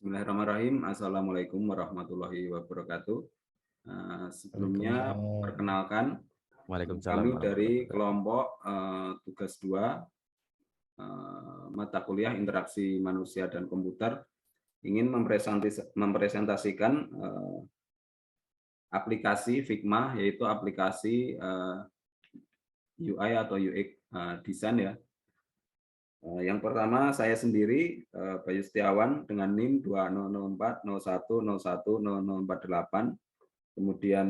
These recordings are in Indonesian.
Bismillahirrahmanirrahim. Assalamualaikum warahmatullahi wabarakatuh. Sebelumnya Waalaikumsalam. perkenalkan Waalaikumsalam kami warahmatullahi dari wabarakatuh. kelompok tugas 2 mata kuliah interaksi manusia dan komputer ingin mempresentasikan aplikasi Figma, yaitu aplikasi UI atau UX design ya. Yang pertama saya sendiri Bayu Setiawan dengan NIM 200401010048, kemudian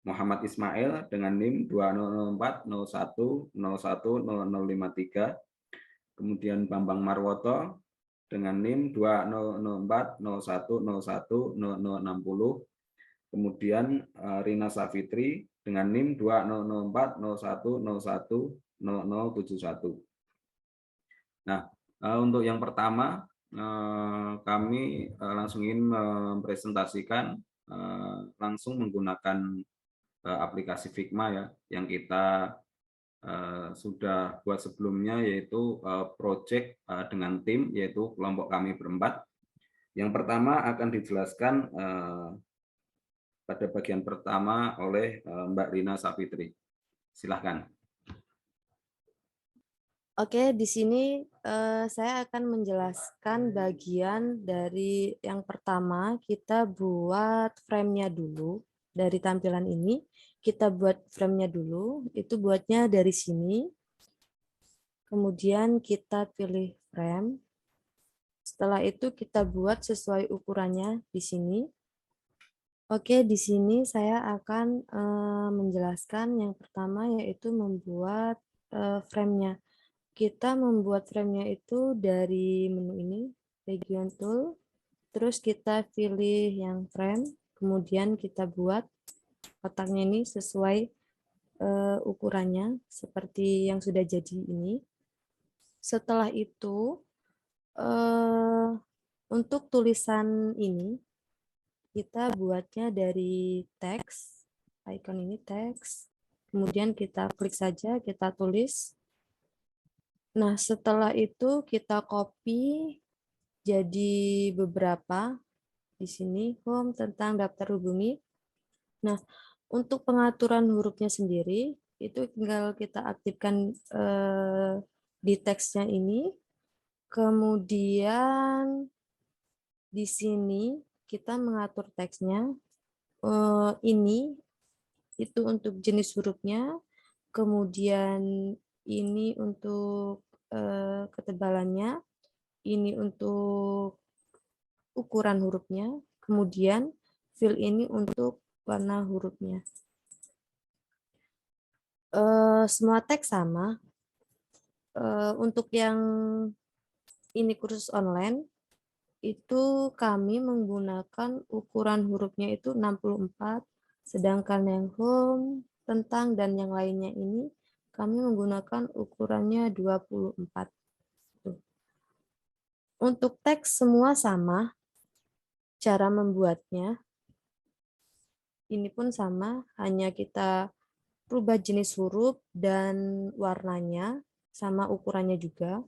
Muhammad Ismail dengan NIM 200401010053, kemudian Bambang Marwoto dengan NIM 200401010060, kemudian Rina Safitri dengan NIM 200401010071. Nah, untuk yang pertama, kami langsung ingin mempresentasikan langsung menggunakan aplikasi Figma ya, yang kita sudah buat sebelumnya, yaitu project dengan tim, yaitu kelompok kami berempat. Yang pertama akan dijelaskan pada bagian pertama oleh Mbak Rina Safitri. Silahkan. Oke, di sini saya akan menjelaskan bagian dari yang pertama. Kita buat frame-nya dulu. Dari tampilan ini, kita buat frame-nya dulu. Itu buatnya dari sini. Kemudian kita pilih frame. Setelah itu kita buat sesuai ukurannya di sini. Oke, di sini saya akan menjelaskan yang pertama, yaitu membuat frame-nya. Kita membuat frame-nya itu dari menu ini, region tool, terus kita pilih yang frame, kemudian kita buat kotaknya ini sesuai ukurannya, seperti yang sudah jadi ini. Setelah itu, untuk tulisan ini, kita buatnya dari teks, icon ini teks, kemudian kita klik saja, kita tulis. Nah, setelah itu kita copy jadi beberapa di sini home tentang daftar hubungi. Nah, untuk pengaturan hurufnya sendiri itu tinggal kita aktifkan di teksnya ini. Kemudian di sini kita mengatur teksnya. Ini itu untuk jenis hurufnya. Kemudian ini untuk ketebalannya. Ini untuk ukuran hurufnya, kemudian fill ini untuk warna hurufnya. Semua teks sama. Untuk yang ini kursus online, itu kami menggunakan ukuran hurufnya itu 64, sedangkan yang home, tentang, dan yang lainnya ini kami menggunakan ukurannya 24. Untuk teks semua sama, cara membuatnya ini pun sama, hanya kita rubah jenis huruf dan warnanya, sama ukurannya juga.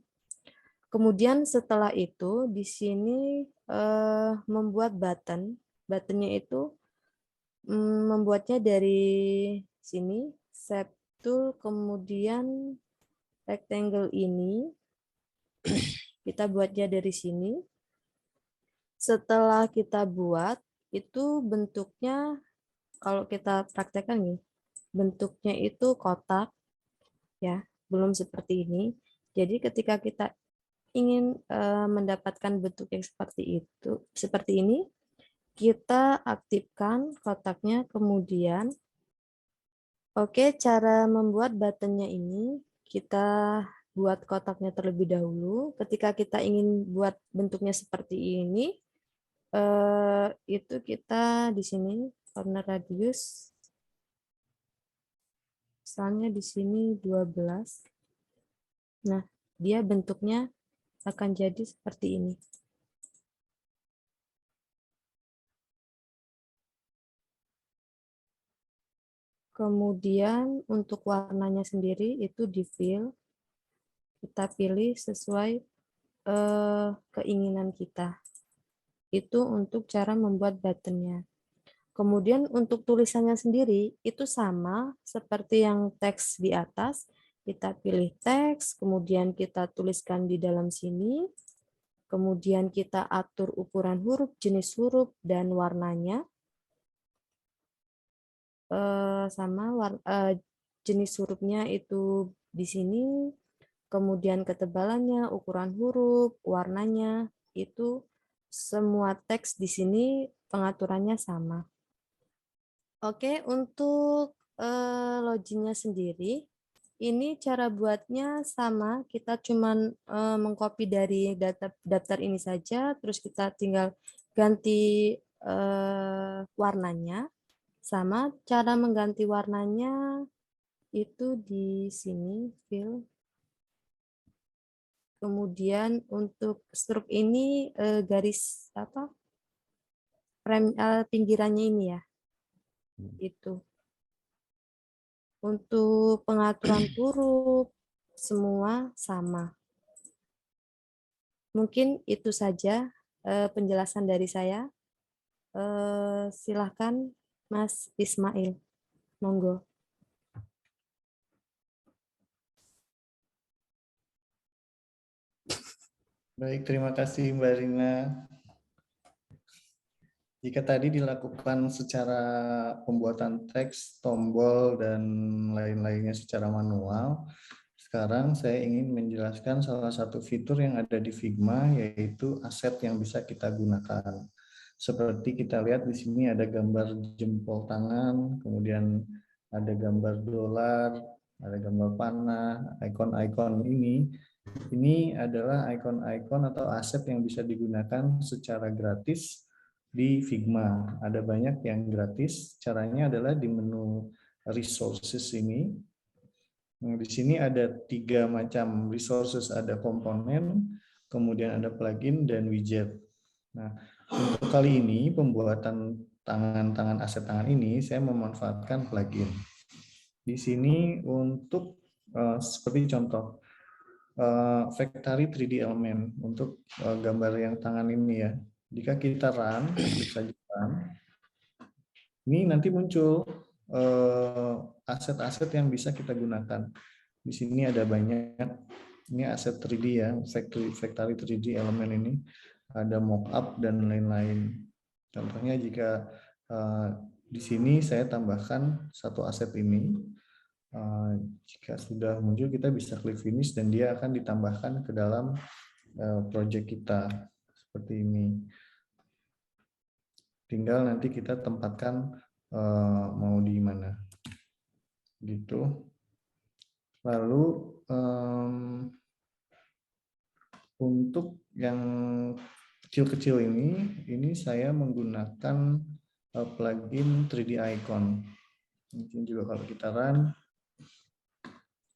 Kemudian setelah itu di sini membuat button. Buttonnya itu membuatnya dari sini, shape tool, kemudian rectangle ini kita buatnya dari sini. Setelah kita buat, itu bentuknya kalau kita praktekkan nih, bentuknya itu kotak ya, belum seperti ini. Jadi ketika kita ingin mendapatkan bentuk yang seperti ini, kita aktifkan kotaknya. Kemudian cara membuat buttonnya ini, kita buat kotaknya terlebih dahulu. Ketika kita ingin buat bentuknya seperti ini, itu kita di sini corner radius, misalnya di sini 12. Nah, dia bentuknya akan jadi seperti ini. Kemudian untuk warnanya sendiri itu di fill, kita pilih sesuai keinginan kita. Itu untuk cara membuat buttonnya. Kemudian untuk tulisannya sendiri itu sama seperti yang teks di atas. Kita pilih teks, kemudian kita tuliskan di dalam sini. Kemudian kita atur ukuran huruf, jenis huruf, dan warnanya. Sama jenis hurufnya itu di sini. Kemudian ketebalannya, ukuran huruf, warnanya, itu semua teks di sini pengaturannya sama. Oke, untuk loginnya sendiri, ini cara buatnya sama. Kita cuman mengcopy dari daftar ini saja, terus kita tinggal ganti warnanya. Sama cara mengganti warnanya itu di sini, fill. Kemudian untuk stroke ini garis apa? Frame pinggirannya ini ya. Itu. Untuk pengaturan huruf semua sama. Mungkin itu saja penjelasan dari saya. Silahkan Mas Ismail. Monggo. Baik, terima kasih Mbak Rina. Jika tadi dilakukan secara pembuatan teks, tombol, dan lain-lainnya secara manual, sekarang saya ingin menjelaskan salah satu fitur yang ada di Figma, yaitu aset yang bisa kita gunakan. Seperti kita lihat di sini ada gambar jempol tangan, kemudian ada gambar dolar, ada gambar panah, ikon-ikon ini. Ini adalah ikon-ikon atau aset yang bisa digunakan secara gratis di Figma. Ada banyak yang gratis. Caranya adalah di menu resources ini. Nah, di sini ada 3 macam resources, ada komponen, kemudian ada plugin dan widget. Nah, untuk kali ini pembuatan tangan aset tangan ini saya memanfaatkan plugin. Di sini untuk seperti contoh Factory 3D element untuk gambar yang tangan ini ya. Jika kita run, klik saja run, ini nanti muncul aset-aset yang bisa kita gunakan. Di sini ada banyak, ini aset 3D ya, Factory 3D element ini, ada mockup dan lain-lain. Contohnya jika di sini saya tambahkan satu aset ini, jika sudah muncul kita bisa klik finish dan dia akan ditambahkan ke dalam project kita seperti ini. Tinggal nanti kita tempatkan mau di mana gitu. Lalu untuk yang kecil-kecil ini saya menggunakan plugin 3D icon. Mungkin juga kalau kita run,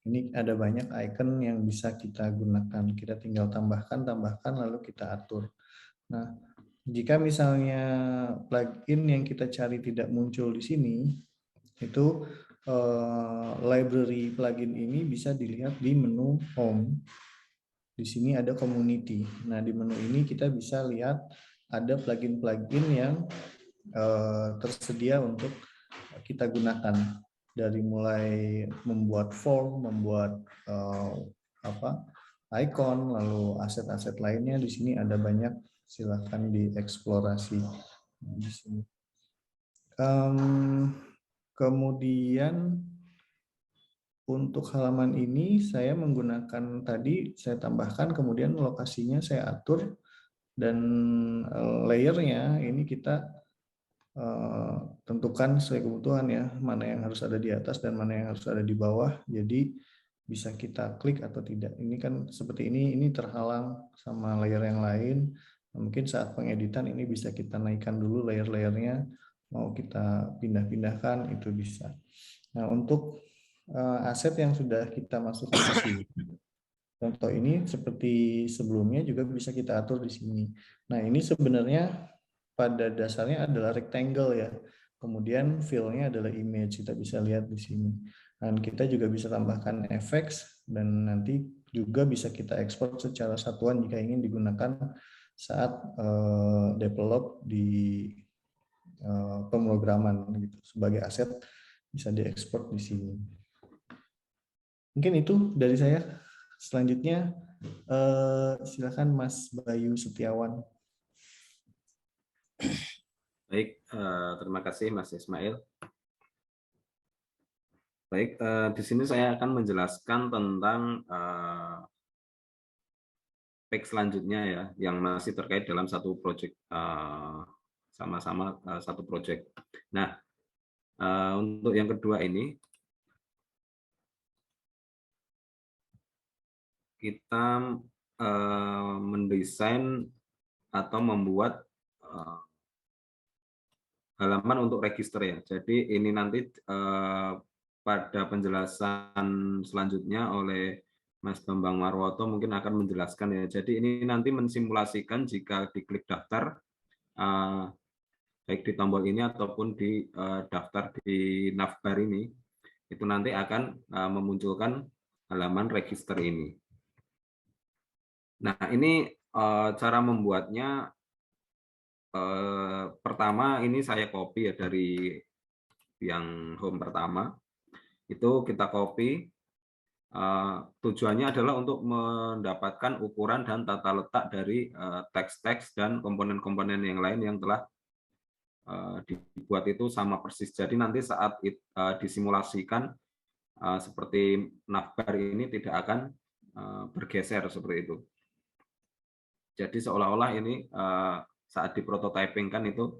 ini ada banyak icon yang bisa kita gunakan. Kita tinggal tambahkan, lalu kita atur. Nah, jika misalnya plugin yang kita cari tidak muncul di sini, itu library plugin ini bisa dilihat di menu home. Di sini ada community. Nah, di menu ini kita bisa lihat ada plugin-plugin yang tersedia untuk kita gunakan. Dari mulai membuat form, membuat icon, lalu aset-aset lainnya di sini ada banyak. Silakan dieksplorasi di sini. Kemudian untuk halaman ini saya menggunakan tadi saya tambahkan, kemudian lokasinya saya atur, dan layernya ini kita tentukan sesuai kebutuhan ya, mana yang harus ada di atas dan mana yang harus ada di bawah. Jadi bisa kita klik atau tidak. Ini kan seperti ini terhalang sama layer yang lain. Mungkin saat pengeditan ini bisa kita naikkan dulu layer-layernya, mau kita pindah-pindahkan itu bisa. Nah, untuk aset yang sudah kita masukkan ke sini, contoh ini seperti sebelumnya juga bisa kita atur di sini. Nah, ini sebenarnya pada dasarnya adalah rectangle ya. Kemudian fill-nya adalah image, kita bisa lihat di sini. Dan kita juga bisa tambahkan effects, dan nanti juga bisa kita ekspor secara satuan jika ingin digunakan saat develop di pemrograman gitu sebagai aset bisa diekspor di sini. Mungkin itu dari saya. Selanjutnya silakan Mas Bayu Setiawan. Baik, terima kasih Mas Ismail. Baik, di sini saya akan menjelaskan tentang PEC selanjutnya ya, yang masih terkait dalam satu proyek, sama-sama satu proyek. Nah, untuk yang kedua ini, kita mendesain atau membuat halaman untuk register ya. Jadi ini nanti pada penjelasan selanjutnya oleh Mas Bambang Marwoto mungkin akan menjelaskan ya. Jadi ini nanti mensimulasikan jika diklik daftar, baik di tombol ini ataupun di daftar di navbar ini, itu nanti akan memunculkan halaman register ini. Nah, ini cara membuatnya. Pertama ini saya copy ya dari yang home pertama, itu kita copy. Tujuannya adalah untuk mendapatkan ukuran dan tata letak dari teks-teks dan komponen-komponen yang lain yang telah dibuat itu sama persis. Jadi nanti saat disimulasikan seperti navbar ini tidak akan bergeser seperti itu. Jadi seolah-olah ini saat diprototyping kan itu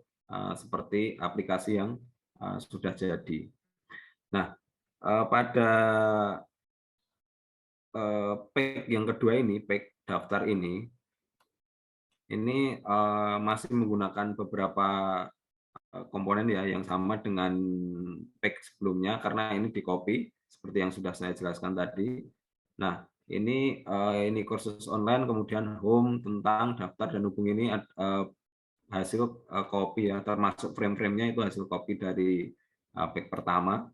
seperti aplikasi yang sudah jadi. Nah, pada PEC yang kedua ini, PEC daftar ini masih menggunakan beberapa komponen ya yang sama dengan PEC sebelumnya karena ini di copy seperti yang sudah saya jelaskan tadi. Nah, ini kursus online, kemudian home tentang daftar dan hubungi ini hasil copy ya, termasuk frame-frame-nya itu hasil copy dari PEC pertama.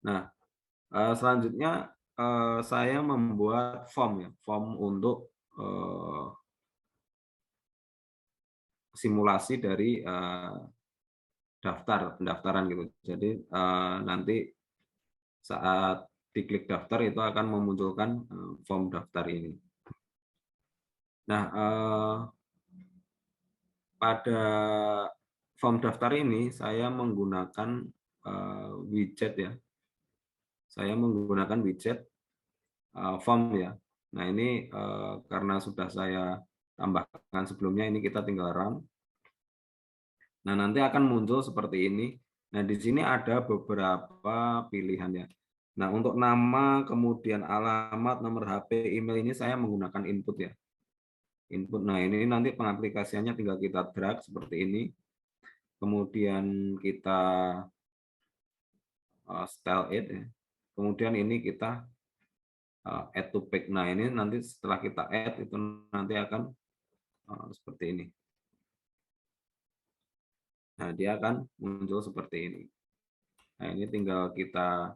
Nah, selanjutnya saya membuat form ya, form untuk simulasi dari pendaftaran gitu. Jadi nanti saat diklik daftar itu akan memunculkan form daftar ini. Nah, pada form daftar ini saya menggunakan widget ya. Saya menggunakan widget form ya. Nah, ini karena sudah saya tambahkan sebelumnya, ini kita tinggal run. Nah, nanti akan muncul seperti ini. Nah, di sini ada beberapa pilihan ya. Nah, untuk nama, kemudian alamat, nomor HP, email ini saya menggunakan input ya. Input. Nah, ini nanti pengaplikasiannya tinggal kita drag seperti ini. Kemudian kita style it ya. Kemudian ini kita add to page. Nah, ini nanti setelah kita add itu nanti akan seperti ini. Nah, dia akan muncul seperti ini. Nah, ini tinggal kita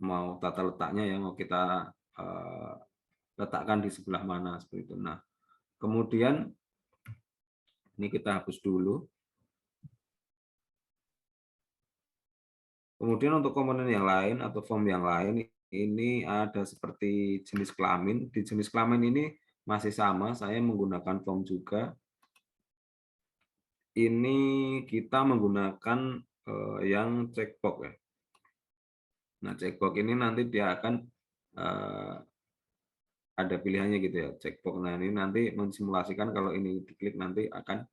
mau tata letaknya ya, mau kita letakkan di sebelah mana seperti itu. Nah, kemudian ini kita hapus dulu. Kemudian untuk komponen yang lain atau form yang lain, ini ada seperti jenis kelamin. Di jenis kelamin ini masih sama, saya menggunakan form juga. Ini kita menggunakan yang checkbox ya. Nah, checkbox ini nanti dia akan ada pilihannya gitu ya, checkbox. Nah, ini nanti mensimulasikan kalau ini diklik nanti akan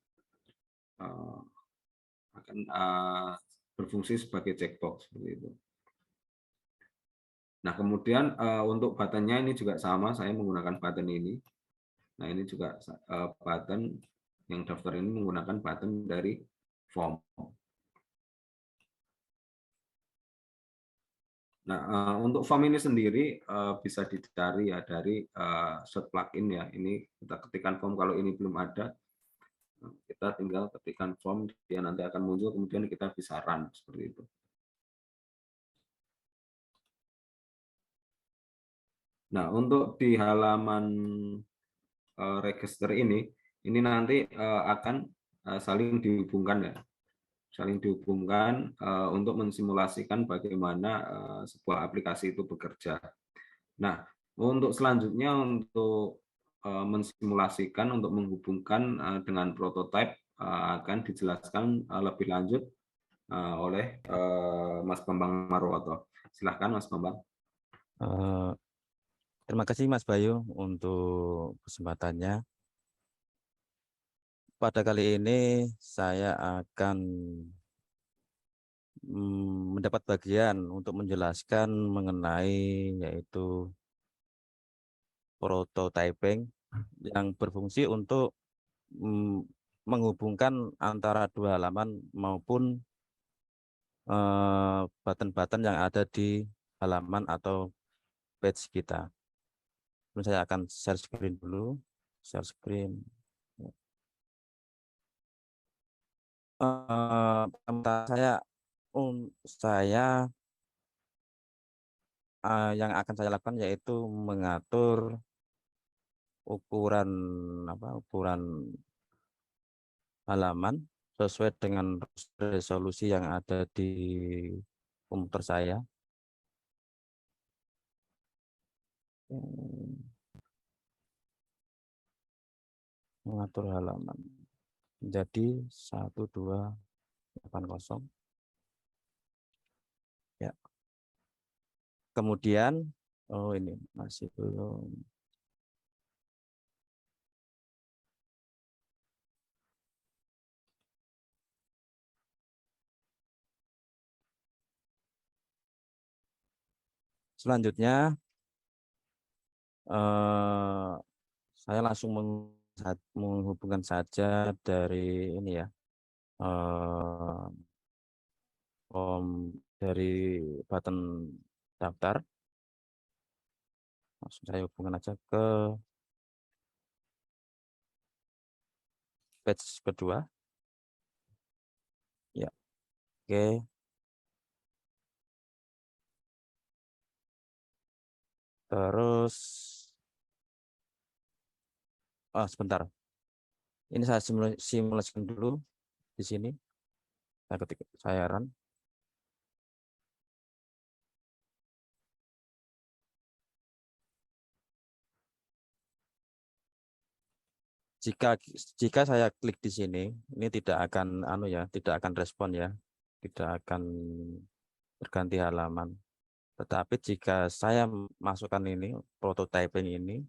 berfungsi sebagai checkbox seperti itu. Nah, kemudian untuk buttonnya ini juga sama, saya menggunakan button ini. Nah, ini juga button yang daftar ini menggunakan button dari form. Nah, untuk form ini sendiri bisa dicari ya dari short plugin ya. Ini kita ketikkan form, kalau ini belum ada, kita tinggal ketikkan form, dia nanti akan muncul, kemudian kita bisa run seperti itu. Nah, untuk di halaman register ini nanti akan saling dihubungkan ya, saling dihubungkan untuk mensimulasikan bagaimana sebuah aplikasi itu bekerja. Nah, untuk selanjutnya untuk mensimulasikan untuk menghubungkan dengan prototipe akan dijelaskan lebih lanjut oleh Mas Bambang Marwoto. Silahkan Mas Bambang. Terima kasih Mas Bayu untuk kesempatannya. Pada kali ini saya akan mendapat bagian untuk menjelaskan mengenai yaitu prototyping yang berfungsi untuk menghubungkan antara dua halaman maupun button-button yang ada di halaman atau page kita. Saya akan share screen dulu, share screen. Yang akan saya lakukan yaitu mengatur ukuran halaman sesuai dengan resolusi yang ada di komputer saya. Mengatur halaman menjadi 1280 ya. Kemudian ini masih belum. Selanjutnya saya langsung menghubungkan saja dari ini ya, dari button daftar. Langsung saya hubungkan aja ke page kedua. Ya, oke. Terus, sebentar. Ini saya simulasikan dulu di sini. Saya ketik, saya run. Jika saya klik di sini, ini tidak akan tidak akan respon ya, tidak akan berganti halaman. Tetapi jika saya masukkan ini prototyping ini,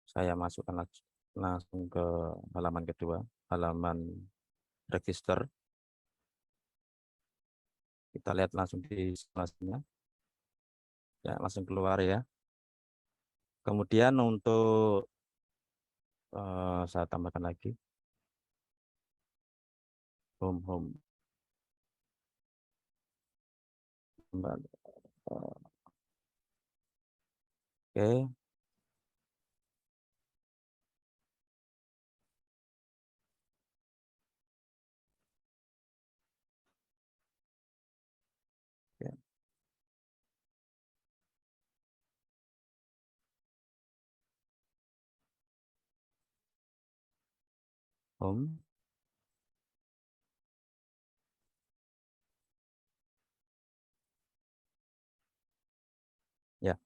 saya masukkan langsung ke halaman kedua, halaman register. Kita lihat langsung di simulasinya, ya langsung keluar ya. Kemudian untuk saya tambahkan lagi home. Oke. Home. Ya.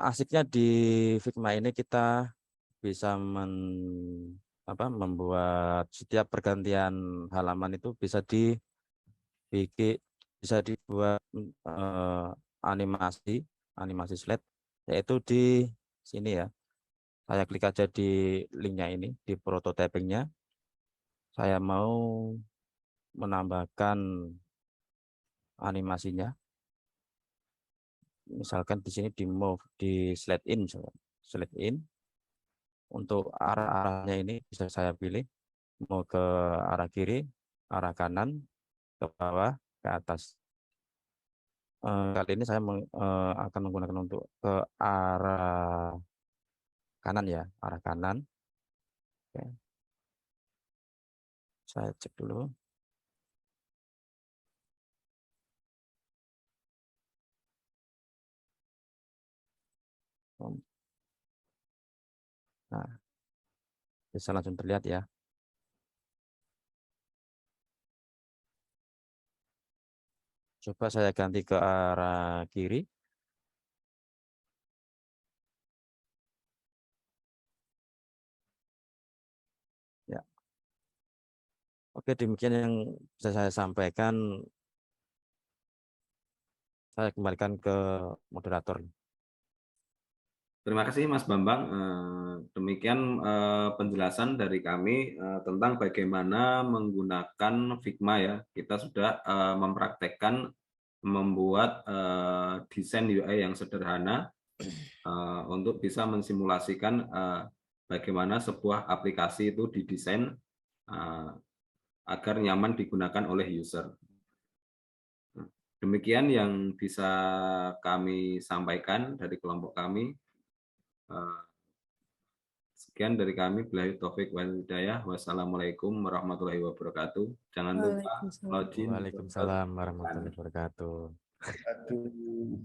Asiknya di Figma ini kita bisa membuat setiap pergantian halaman itu bisa dibuat animasi slide, yaitu di sini ya. Saya klik aja di linknya ini, di prototypingnya. Saya mau menambahkan animasinya. Misalkan di sini di move di slide in. Untuk arah-arahnya ini bisa saya pilih mau ke arah kiri, arah kanan, ke bawah, ke atas. Kali ini saya akan menggunakan untuk ke arah kanan ya, arah kanan. Oke. Saya cek dulu. Nah, bisa langsung terlihat ya. Coba saya ganti ke arah kiri. Ya. Oke, demikian yang bisa saya sampaikan. Saya kembalikan ke moderator. Terima kasih Mas Bambang. Demikian penjelasan dari kami tentang bagaimana menggunakan Figma ya. Kita sudah mempraktekkan membuat desain UI yang sederhana untuk bisa mensimulasikan bagaimana sebuah aplikasi itu didesain agar nyaman digunakan oleh user. Demikian yang bisa kami sampaikan dari kelompok kami. Sekian dari kami. Billahi taufik wal hidayah. Wassalamualaikum warahmatullahi wabarakatuh. Jangan lupa Waalaikumsalam. login. Waalaikumsalam warahmatullahi wabarakatuh. Aduh.